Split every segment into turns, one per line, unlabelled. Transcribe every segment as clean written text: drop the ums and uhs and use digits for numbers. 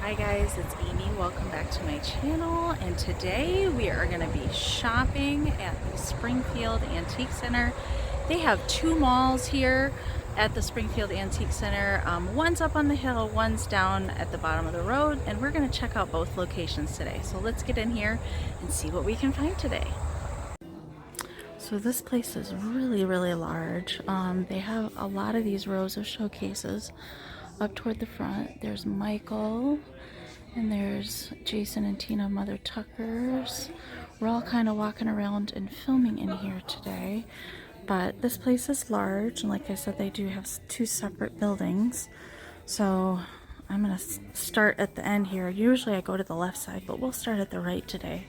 Hi guys, it's Amy. Welcome back to my channel, and today we are going to be shopping at the Springfield Antique Center. They have two malls here at the Springfield Antique Center. One's up on the hill, one's down at the bottom of the road, and we're going to check out both locations today. So let's get in here and see what we can find today. So this place is really large. They have a lot of these rows of showcases up toward the front. There's Michael, and there's Jason and Tina Mother Tuckers. We're all kind of walking around and filming in here today, but this place is large, and like I said, they do have two separate buildings. So I'm gonna start at the end here. Usually I go to the left side, but we'll start at the right today.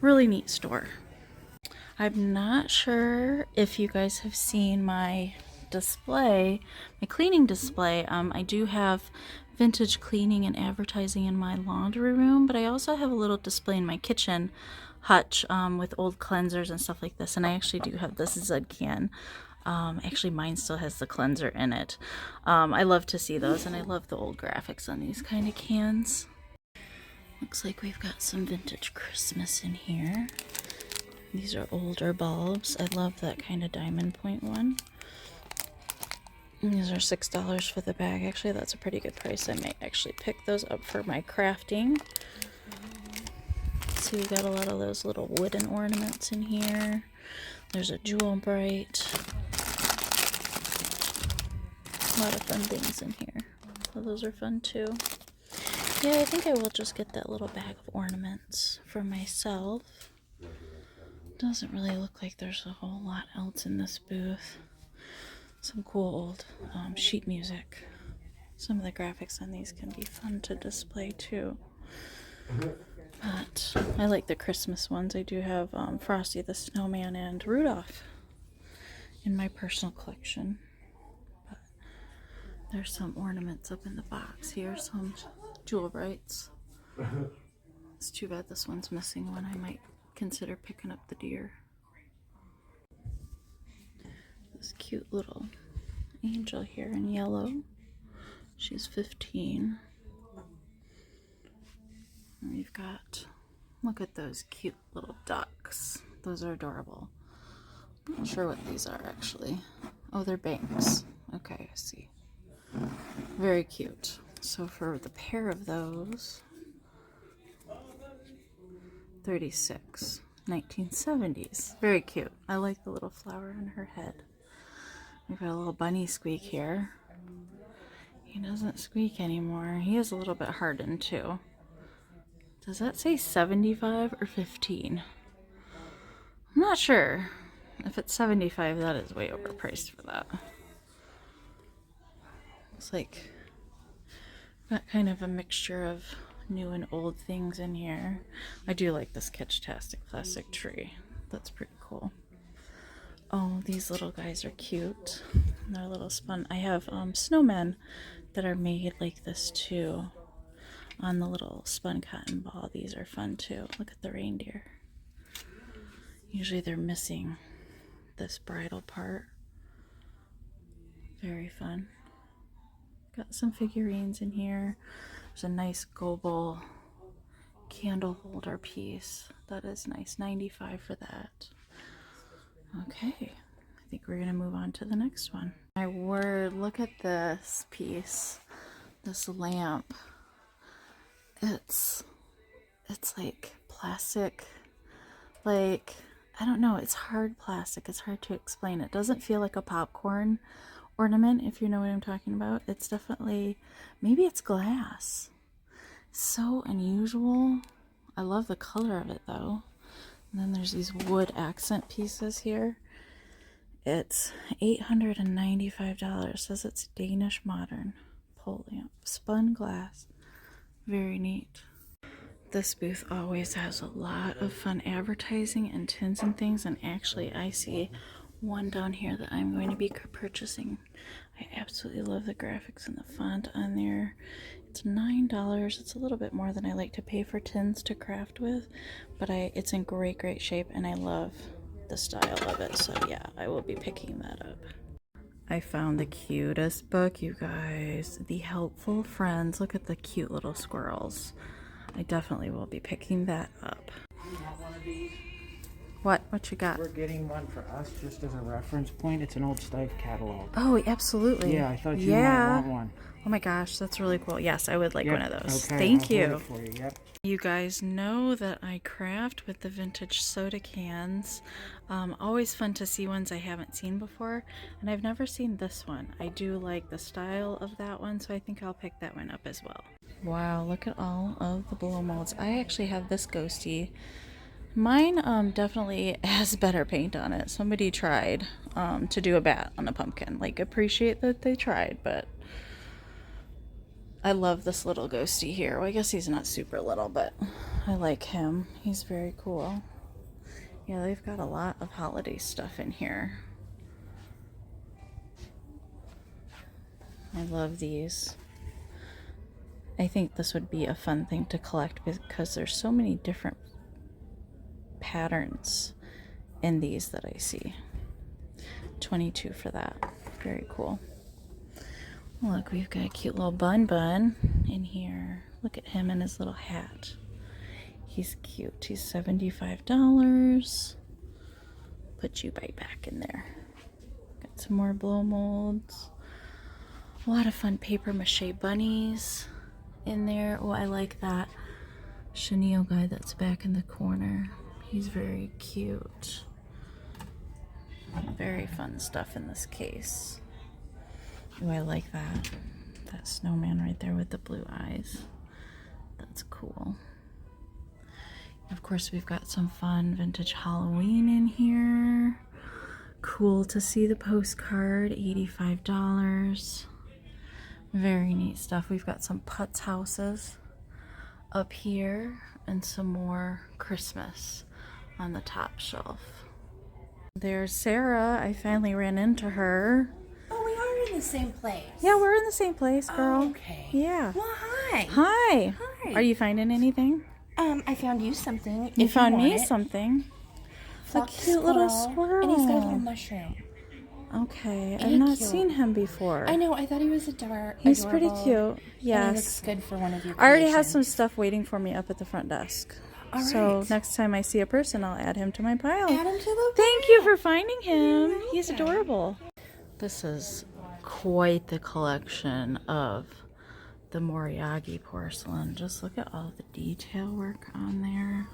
Really neat store. I'm not sure if you guys have seen my display, my cleaning display. I do have vintage cleaning and advertising in my laundry room, but I also have a little display in my kitchen hutch with old cleansers and stuff like this. And I actually do have this Zed can. Actually, mine still has the cleanser in it. I love to see those, and I love the old graphics on these kind of cans. Looks like we've got some vintage Christmas in here. These are older bulbs. I love that kind of diamond point one. And these are $6 for the bag. Actually, that's a pretty good price. I might actually pick those up for my crafting. See, we got a lot of those little wooden ornaments in here. There's a jewel bright. A lot of fun things in here. So those are fun too. Yeah, I think I will just get that little bag of ornaments for myself. Doesn't really look like there's a whole lot else in this booth. Some cool old sheet music. Some of the graphics on these can be fun to display too. But I like the Christmas ones. I do have Frosty the Snowman and Rudolph in my personal collection. But there's some ornaments up in the box here. Some jewel brights. It's too bad this one's missing one. I might consider picking up the deer. This cute little angel here in yellow. She's 15. And we've got, look at those cute little ducks. Those are adorable. I'm not sure what these are actually. Oh, they're banks. Okay, I see. Very cute. So for the pair of those, 36, 1970s. Very cute. I like the little flower on her head. We've got a little bunny squeak here. He doesn't squeak anymore. He is a little bit hardened too. Does that say 75 or 15? I'm not sure. If it's 75, that is way overpriced for that. Looks like got kind of a mixture of new and old things in here. I do like this Catch-tastic plastic tree. That's pretty cool. Oh, these little guys are cute. They're a little spun. I have snowmen that are made like this too on the little spun cotton ball. These are fun too. Look at the reindeer. Usually they're missing this bridle part. Very fun. Got some figurines in here. There's a nice Goebel candle holder piece. That is nice. $95 for that. Okay, I think we're gonna move on to the next one. My word, look at this piece. This lamp. It's like plastic, like, I don't know, it's hard plastic. It's hard to explain. It doesn't feel like a popcorn ornament, if you know what I'm talking about. It's definitely, maybe it's glass. So unusual. I love the color of it though. And then there's these wood accent pieces here. It's $895. It says it's Danish modern pole lamp. Spun glass. Very neat. This booth always has a lot of fun advertising and tins and things, and actually I see one down here that I'm going to be purchasing. I absolutely love the graphics and the font on there. It's $9. It's a little bit more than I like to pay for tins to craft with, but it's in great shape, and I love the style of it. So yeah, I will be picking that up. I found the cutest book, you guys. The Helpful Friends. Look at the cute little squirrels. I definitely will be picking that up. What you got?
We're getting one for us just as a reference point. It's an old Steiff catalog.
Oh, absolutely.
Yeah, I thought you might want one.
Oh my gosh, that's really cool. Yes, I would like one of those.
Okay,
Thank
I'll
you.
hold it for you. Yep.
You guys know that I craft with the vintage soda cans. Always fun to see ones I haven't seen before, and I've never seen this one. I do like the style of that one, so I think I'll pick that one up as well. Wow, look at all of the blow molds. I actually have this ghosty. Mine definitely has better paint on it. Somebody tried to do a bat on a pumpkin. Like, appreciate that they tried, but I love this little ghosty here. Well, I guess he's not super little, but I like him. He's very cool. Yeah, they've got a lot of holiday stuff in here. I love these. I think this would be a fun thing to collect because there's so many different patterns in these that I see. 22 for that. Very cool. Look, we've got a cute little bun in here. Look at him and his little hat. He's cute. He's $75. Put you right back in there. Got some more blow molds. A lot of fun paper mache bunnies in there. Oh, I like that chenille guy that's back in the corner. He's very cute. Very fun stuff in this case. Oh, I like that. That snowman right there with the blue eyes. That's cool. Of course, we've got some fun vintage Halloween in here. Cool to see the postcard, $85. Very neat stuff. We've got some Putz houses up here and some more Christmas on the top shelf. There's Sarah. I finally ran into her.
Oh, we are in the same place.
Yeah, we're in the same place, girl.
Oh, okay.
Yeah.
Well, hi.
Hi.
Hi.
Are you finding anything?
I found you something.
You found me
it.
something. A
Fox
cute little squirrel.
And he's got a little mushroom.
Okay, I've
Ain't
not
cute.
seen him before.
I know. I thought he was
He's pretty
adorable.
cute.
And he
Yes.
looks good for one of your
I already have
creations.
some stuff waiting for me up at the front desk.
All
So
right.
next time I see a person, I'll add him to my pile.
Add him to the
Thank you for finding him.
You're
He's
welcome.
adorable. This is quite the collection of the Moriagi porcelain. Just look at all the detail work on there.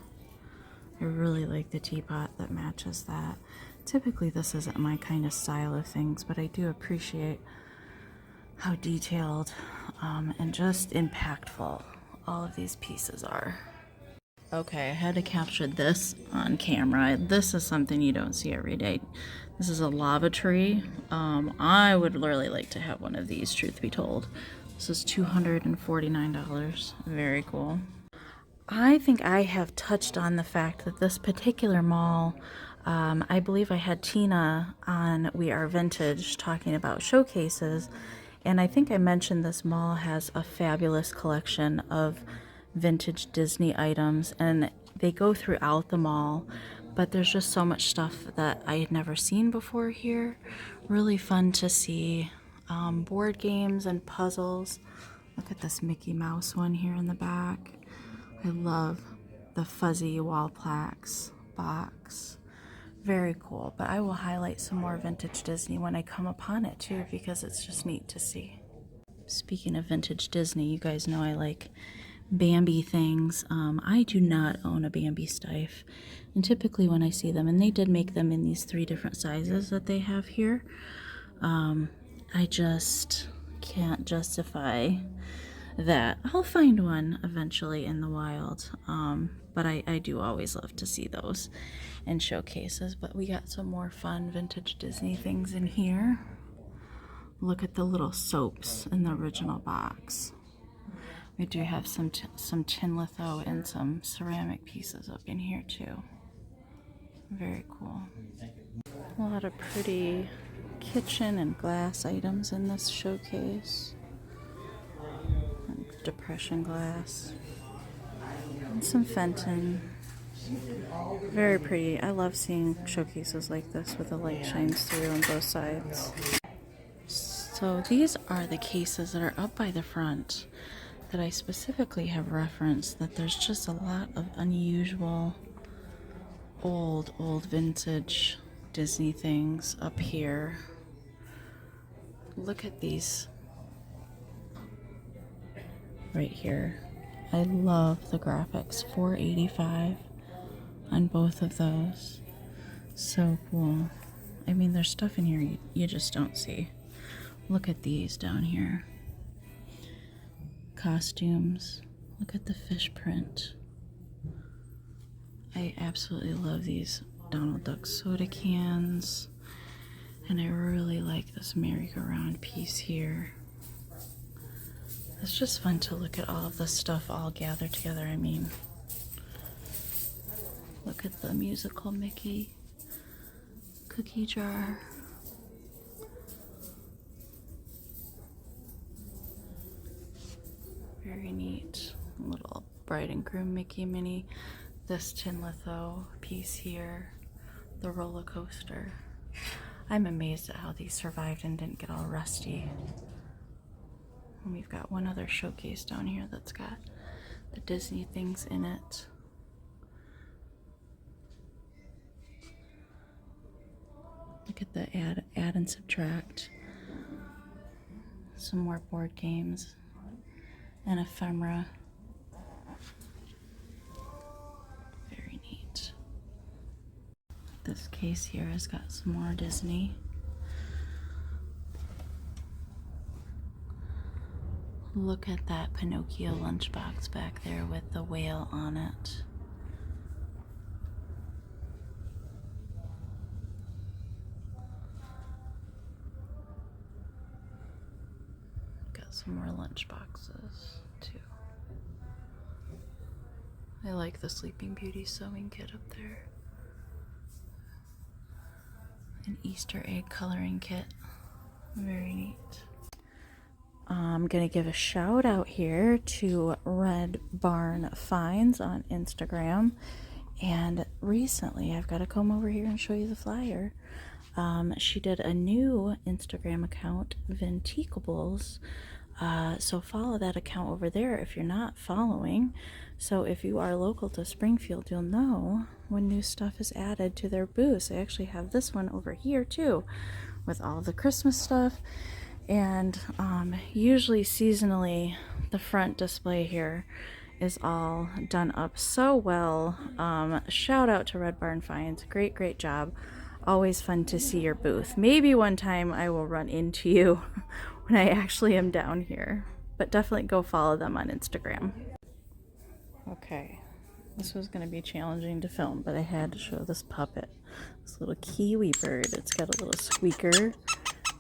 I really like the teapot that matches that. Typically this isn't my kind of style of things, but I do appreciate how detailed and just impactful all of these pieces are. Okay, I had to capture this on camera. This is something you don't see every day. This is a lava tree. I would really like to have one of these, truth be told. This is $249. Very cool. I think I have touched on the fact that this particular mall, I believe I had Tina on We Are Vintage talking about showcases, and I think I mentioned this mall has a fabulous collection of vintage Disney items, and they go throughout the mall, but there's just so much stuff that I had never seen before here. Really fun to see. Board games and puzzles. Look at this Mickey Mouse one here in the back. I love the fuzzy wall plaques box. Very cool, but I will highlight some more vintage Disney when I come upon it too, because it's just neat to see. Speaking of vintage Disney, you guys know I like Bambi things. I do not own a Bambi Steiff, and typically when I see them, and they did make them in these 3 different sizes that they have here, I just can't justify that. I'll find one eventually in the wild, but I do always love to see those in showcases. But we got some more fun vintage Disney things in here. Look at the little soaps in the original box. We do have some tin litho and some ceramic pieces up in here too. Very cool. A lot of pretty kitchen and glass items in this showcase. And depression glass. And some Fenton. Very pretty. I love seeing showcases like this where the light shines through on both sides. So these are the cases that are up by the front that I specifically have referenced, that there's just a lot of unusual old vintage Disney things up here. Look at these right here. I love the graphics. $4.85 on both of those. So cool. I mean, there's stuff in here you just don't see. Look at these down here. Costumes. Look at the fish print. I absolutely love these Donald Duck soda cans. And I really like this merry-go-round piece here. It's just fun to look at all of this stuff all gathered together. I mean, look at the musical Mickey cookie jar. Very neat. Little bride and groom Mickey Minnie. This tin litho piece here. The roller coaster. I'm amazed at how these survived and didn't get all rusty. And we've got one other showcase down here that's got the Disney things in it. Look at the add and subtract. Some more board games. And ephemera. Very neat. This case here has got some more Disney. Look at that Pinocchio lunchbox back there with the whale on it. Got some more lunchboxes too. I like the Sleeping Beauty sewing kit up there. An Easter egg coloring kit. Very neat. I'm gonna give a shout out here to Red Barn Finds on Instagram. And recently, I've got to come over here and show you the flyer. She did a new Instagram account, Vinticables. So follow that account over there if you're not following. So if you are local to Springfield, you'll know when new stuff is added to their booths. I actually have this one over here too, with all the Christmas stuff. And usually seasonally, the front display here is all done up so well. Shout out to Red Barn Finds. Great job. Always fun to see your booth. Maybe one time I will run into you when I actually am down here. But definitely go follow them on Instagram. Okay, this was going to be challenging to film, but I had to show this puppet. This little kiwi bird. It's got a little squeaker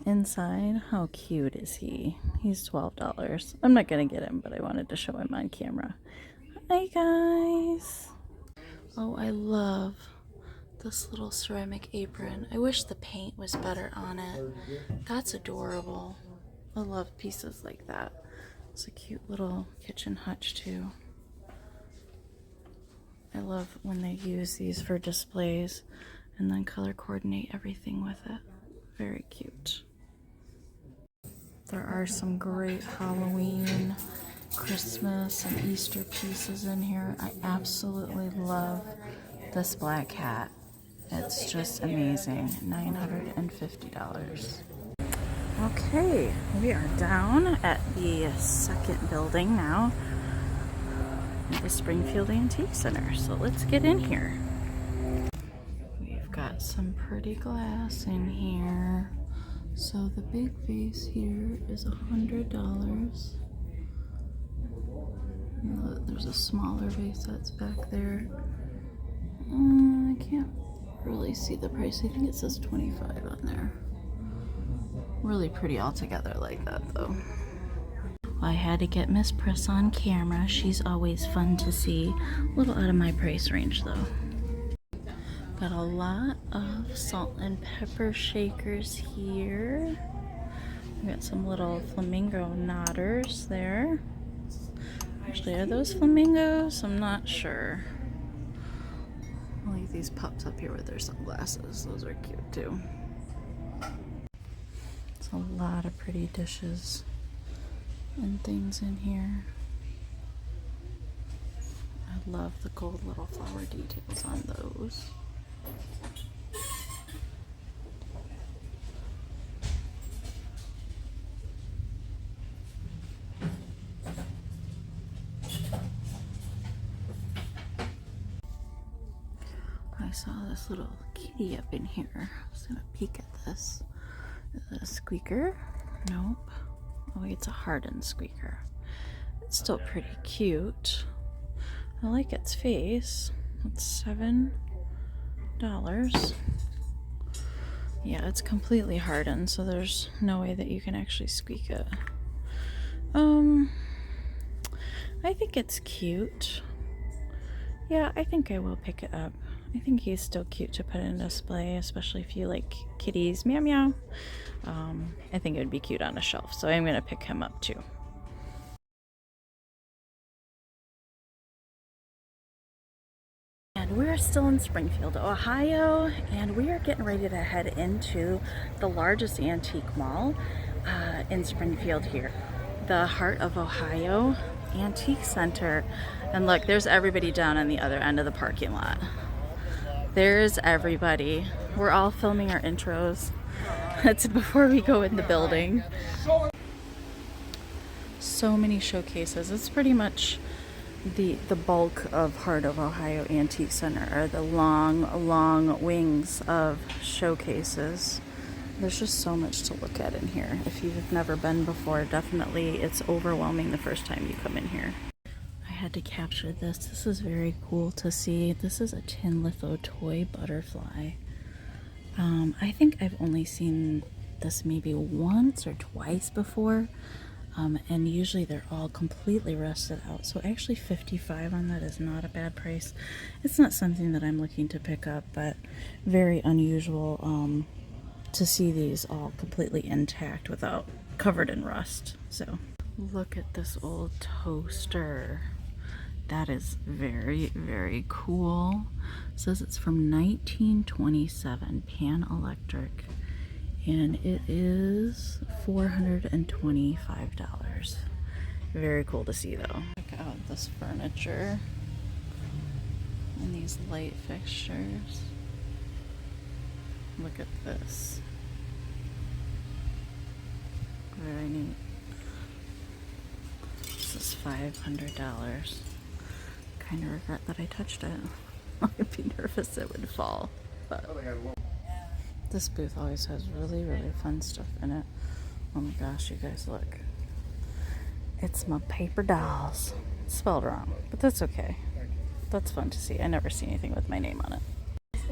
inside. How cute is he? He's $12. I'm not going to get him, but I wanted to show him on camera. Hi guys. Oh, I love this little ceramic apron. I wish the paint was better on it. That's adorable. I love pieces like that. It's a cute little kitchen hutch too. I love when they use these for displays and then color coordinate everything with it. Very cute. There are some great Halloween, Christmas, and Easter pieces in here. I absolutely love this black cat. It's just amazing. $950. Okay, we are down at the second building now at the Springfield Antique Center. So let's get in here. We've got some pretty glass in here. So the big vase here is $100. There's a smaller vase that's back there. I can't really see the price. I think it says $25 on there. Really pretty all together like that though. I had to get Miss Press on camera. She's always fun to see. A little out of my price range though. Got a lot of salt and pepper shakers here. We got some little flamingo knotters there. Actually, are those flamingos? I'm not sure. I'll leave these pups up here with their sunglasses. Those are cute too. A lot of pretty dishes and things in here. I love the gold little flower details on those. I saw this little kitty up in here. I was gonna peek at this. Is it a squeaker? Nope. Oh, it's a hardened squeaker. It's still pretty cute. I like its face. It's $7. Yeah, it's completely hardened, so there's no way that you can actually squeak it. I think it's cute. Yeah, I think I will pick it up. I think he's still cute to put in display, especially if you like kitties. Meow meow. I think it would be cute on a shelf, so I'm going to pick him up too. And we're still in Springfield, Ohio, and we are getting ready to head into the largest antique mall in Springfield here. The Heart of Ohio Antique Center. And look, there's everybody down on the other end of the parking lot. There's everybody. We're all filming our intros. That's before we go in the building. So many showcases. It's pretty much the bulk of Heart of Ohio Antique Center are the long wings of showcases. There's just so much to look at in here. If you've never been before, definitely it's overwhelming the first time you come in here. I had to capture this. This is very cool to see. This is a tin Litho Toy Butterfly. I think I've only seen this maybe once or twice before. And usually they're all completely rusted out. So actually $55 on that is not a bad price. It's not something that I'm looking to pick up, but very unusual to see these all completely intact without covered in rust. So look at this old toaster. That is very cool. It says it's from 1927, Pan Electric. And it is $425. Very cool to see though. Check out this furniture and these light fixtures. Look at this. Very neat. This is $500. Kind of regret that I touched it. I'd be nervous it would fall, but this booth always has really fun stuff in it. Oh my gosh, you guys, look. It's my paper dolls. It's spelled wrong, but that's okay. That's fun to see. I never see anything with my name on it.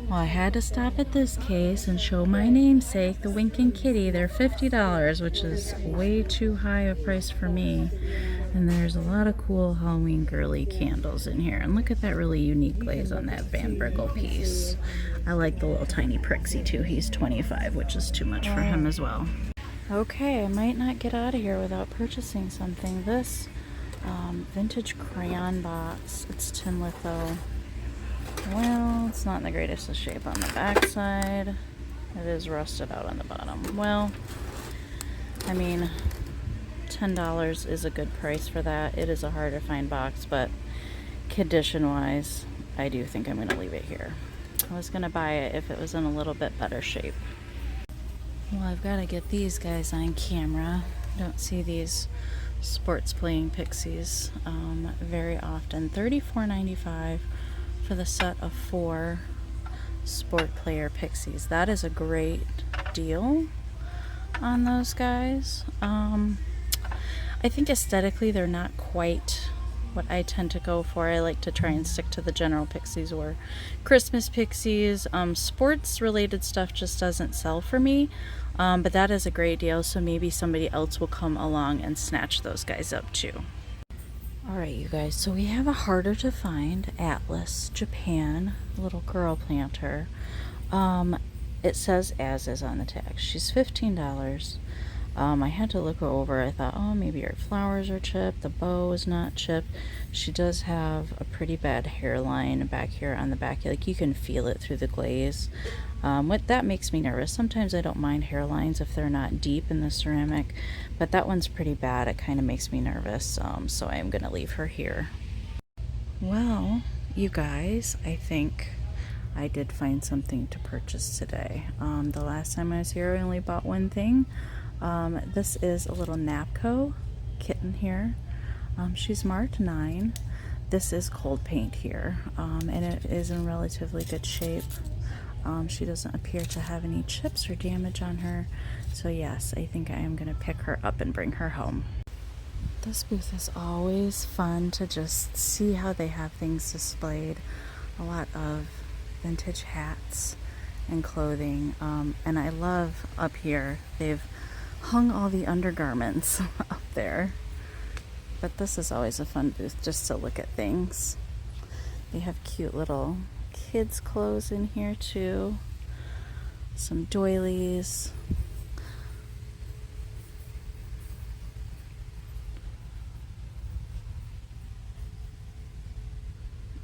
Well, I had to stop at this case and show my namesake, the Winking Kitty. They're $50, which is way too high a price for me. And there's a lot of cool Halloween girly candles in here. And look at that really unique glaze on that Van Briggle piece. I like the little tiny Prixie too. He's $25, which is too much for him as well. Okay, I might not get out of here without purchasing something. This vintage crayon box. It's tin litho. Well, it's not in the greatest of shape on the back side. It is rusted out on the bottom. Well, I mean, $10 is a good price for that. It is a hard to find box, but condition-wise, I do think I'm going to leave it here. I was going to buy it if it was in a little bit better shape. Well, I've got to get these guys on camera. Don't see these sports playing pixies very often. $34.95 for the set of 4 sport player pixies. That is a great deal on those guys. I think aesthetically they're not quite what I tend to go for. I like to try and stick to the general pixies or Christmas pixies. Sports related stuff just doesn't sell for me, but that is a great deal, so maybe somebody else will come along and snatch those guys up too. Alright, you guys, so we have a harder to find Atlas Japan little girl planter. It says as is on the tag. She's $15. I had to look her over. I thought, oh, maybe her flowers are chipped. The bow is not chipped. She does have a pretty bad hairline back here on the back. Like, you can feel it through the glaze. What that makes me nervous. Sometimes I don't mind hairlines if they're not deep in the ceramic, but that one's pretty bad. It kind of makes me nervous. So I am going to leave her here. Well, you guys, I think I did find something to purchase today. The last time I was here, I only bought one thing. This is a little Napco kitten here. She's marked 9. This is cold paint here, and it is in relatively good shape. She doesn't appear to have any chips or damage on her, so yes, I think I am going to pick her up and bring her home. This booth is always fun to just see how they have things displayed. A lot of vintage hats and clothing, and I love up here, they've hung all the undergarments up there. But this is always a fun booth just to look at things. They have cute little kids' clothes in here too. Some doilies.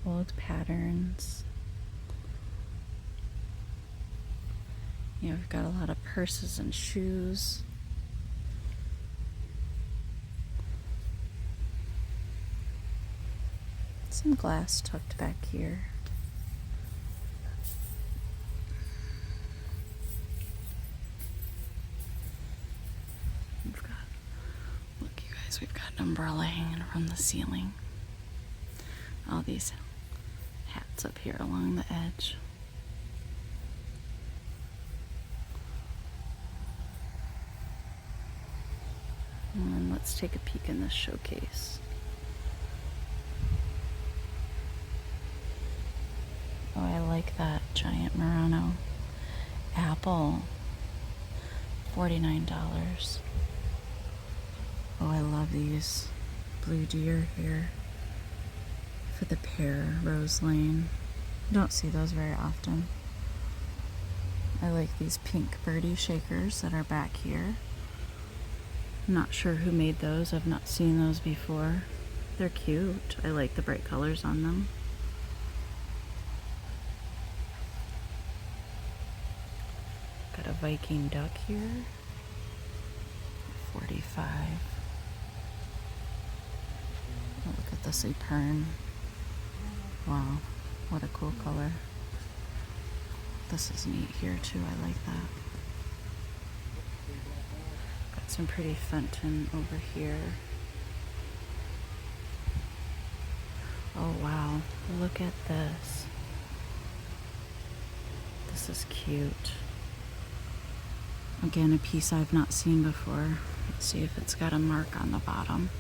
Old patterns. Yeah, we've got a lot of purses and shoes. Some glass tucked back here. Look you guys, we've got an umbrella hanging from the ceiling. All these hats up here along the edge. And then let's take a peek in this showcase. Oh, I like that giant Murano apple. $49. Oh, I love these blue deer here for the pear rose lane. Don't see those very often. I like these pink birdie shakers that are back here. Not sure who made those. I've not seen those before. They're cute. I like the bright colors on them. Got a Viking duck here. 45. Oh, look at this Epern. Wow, what a cool color. This is neat here too. I like that. Got some pretty Fenton over here. Oh wow, look at this. This is cute. Again, a piece I've not seen before. Let's see if it's got a mark on the bottom.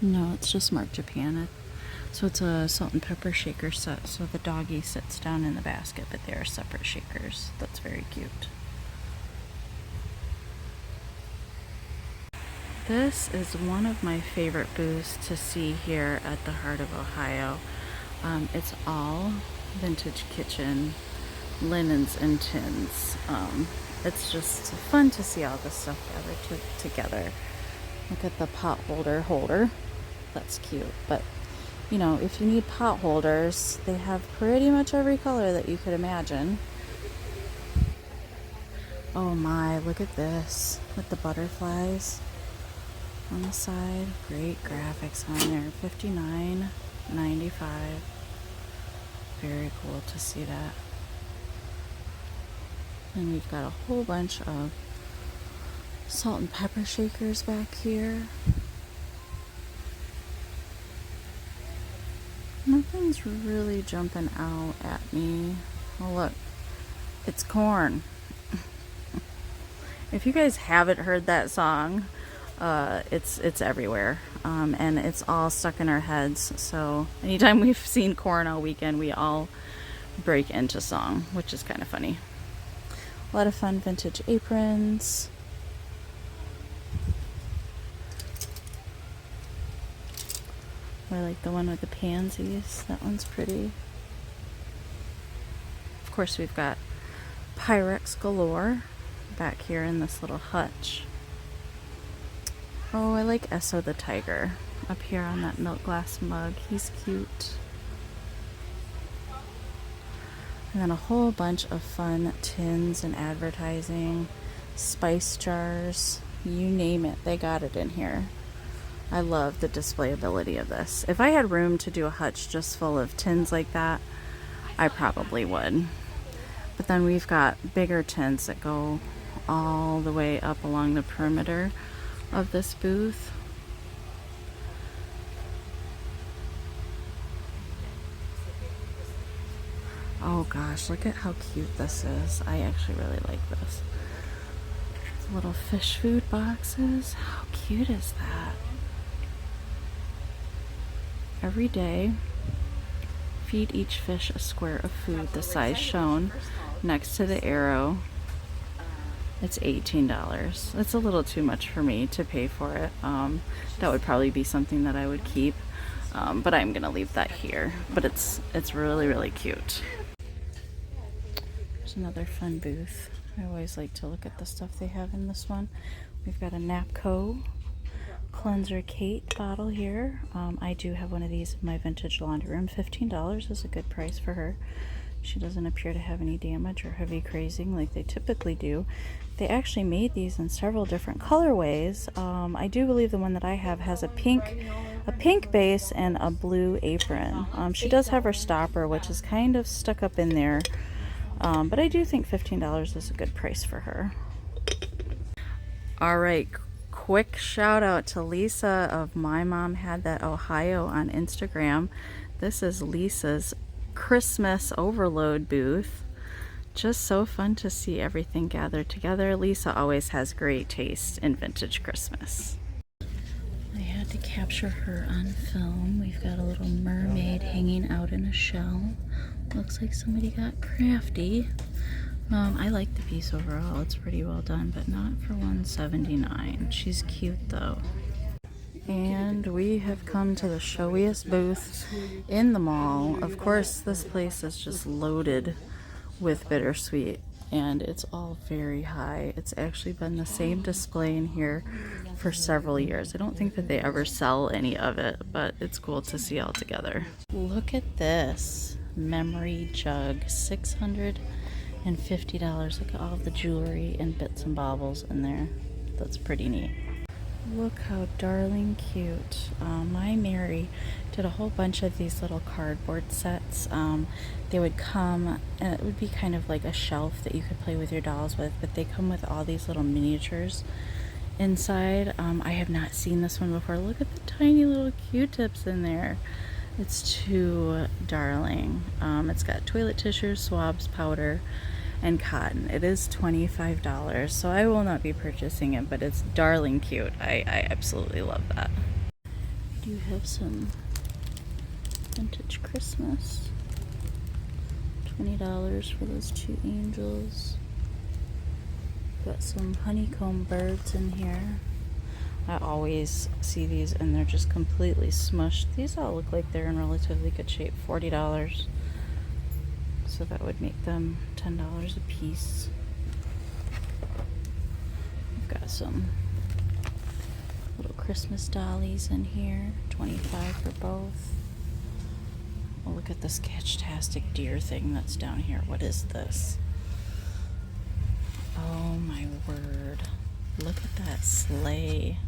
No, it's just marked Japan. So it's a salt and pepper shaker set. So the doggy sits down in the basket, but they are separate shakers. That's very cute. This is one of my favorite booths to see here at the heart of Ohio. It's all vintage kitchen linens and tins. It's just fun to see all this stuff gathered together. Look at the pot holder. That's cute. But, you know, if you need pot holders, they have pretty much every color that you could imagine. Oh my, look at this. With the butterflies on the side. Great graphics on there. $59.95. Very cool to see that. And we've got a whole bunch of salt and pepper shakers back here. Nothing's really jumping out at me. Oh look, it's corn. If you guys haven't heard that song, it's everywhere, and it's all stuck in our heads. So anytime we've seen corn all weekend, we all break into song, which is kind of funny. A lot of fun vintage aprons. I like the one with the pansies. That one's pretty. Of course, we've got Pyrex galore back here in this little hutch. Oh, I like Esso the tiger up here on that milk glass mug. He's cute. And then a whole bunch of fun tins and advertising, spice jars, you name it, they got it in here. I love the displayability of this. If I had room to do a hutch just full of tins like that, I probably would. But then we've got bigger tins that go all the way up along the perimeter of this booth. Oh gosh, look at how cute this is. I actually really like this. Little fish food boxes. How cute is that? Every day, feed each fish a square of food the size shown next to the arrow. It's $18. That's a little too much for me to pay for it. That would probably be something that I would keep, but I'm gonna leave that here. But it's really, really cute. There's another fun booth. I always like to look at the stuff they have in this one. We've got a Napco cleanser Kate bottle here. I do have one of these in my vintage laundry room. $15 is a good price for her. She doesn't appear to have any damage or heavy crazing like they typically do. They actually made these in several different colorways. I do believe the one that I have has a pink base and a blue apron. She does have her stopper, which is kind of stuck up in there. But I do think $15 is a good price for her. All right, quick shout out to Lisa of My Mom Had That Ohio on Instagram. This is Lisa's Christmas overload booth. Just so fun to see everything gathered together. Lisa always has great taste in vintage Christmas. I had to capture her on film. We've got a little mermaid hanging out in a shell. Looks like somebody got crafty. I like the piece overall. It's pretty well done, but not for $179. She's cute though. And we have come to the showiest booth in the mall. Of course, this place is just loaded with bittersweet, and it's all very high. It's actually been the same display in here for several years. I don't think that they ever sell any of it, but it's cool to see all together. Look at this memory jug, $650. Look at all the jewelry and bits and baubles in there. That's pretty neat. Look how darling cute. My Mary did a whole bunch of these little cardboard sets. They would come, and it would be kind of like a shelf that you could play with your dolls with, but they come with all these little miniatures inside. I have not seen this one before. Look at the tiny little Q-tips in there. It's too darling. It's got toilet tissue, swabs, powder, and cotton. It is $25, so I will not be purchasing it, but it's darling cute. I absolutely love that. We do have some vintage Christmas. $20 for those two angels. Got some honeycomb birds in here. I always see these and they're just completely smushed. These all look like they're in relatively good shape. $40. So that would make them $10 a piece. We've got some little Christmas dollies in here. $25 for both. Oh, look at this Sketchtastic deer thing that's down here. What is this? Oh my word. Look at that sleigh.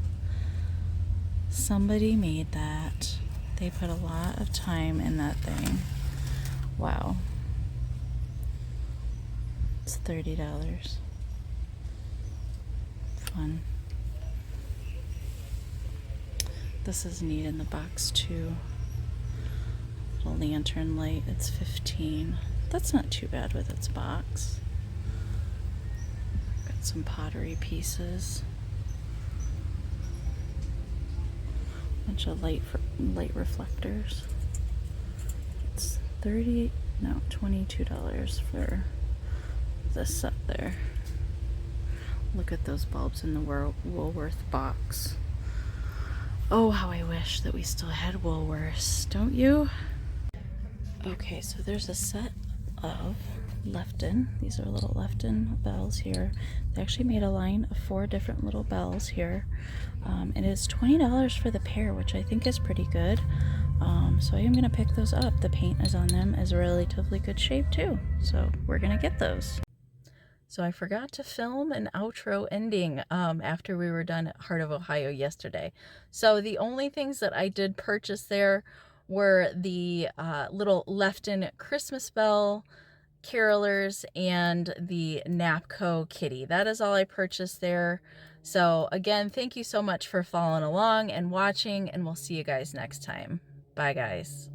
Somebody made that. They put a lot of time in that thing. Wow. It's $30. Fun. This is neat in the box too. Little lantern light. It's $15. That's not too bad with its box. Got some pottery pieces. Bunch of light reflectors. It's $22 for this set there. Look at those bulbs in the Woolworth box. Oh, how I wish that we still had Woolworths, don't you? Okay, so there's a set of Lefton. These are little Lefton bells here. They actually made a line of 4 different little bells here. And it's $20 for the pair, which I think is pretty good. So I am going to pick those up. The paint is on them is relatively good shape too. So we're going to get those. So I forgot to film an outro ending after we were done at Heart of Ohio yesterday. So the only things that I did purchase there were the little Lefton Christmas bell carolers and the Napco kitty. That is all I purchased there. So again, thank you so much for following along and watching, and we'll see you guys next time. Bye guys.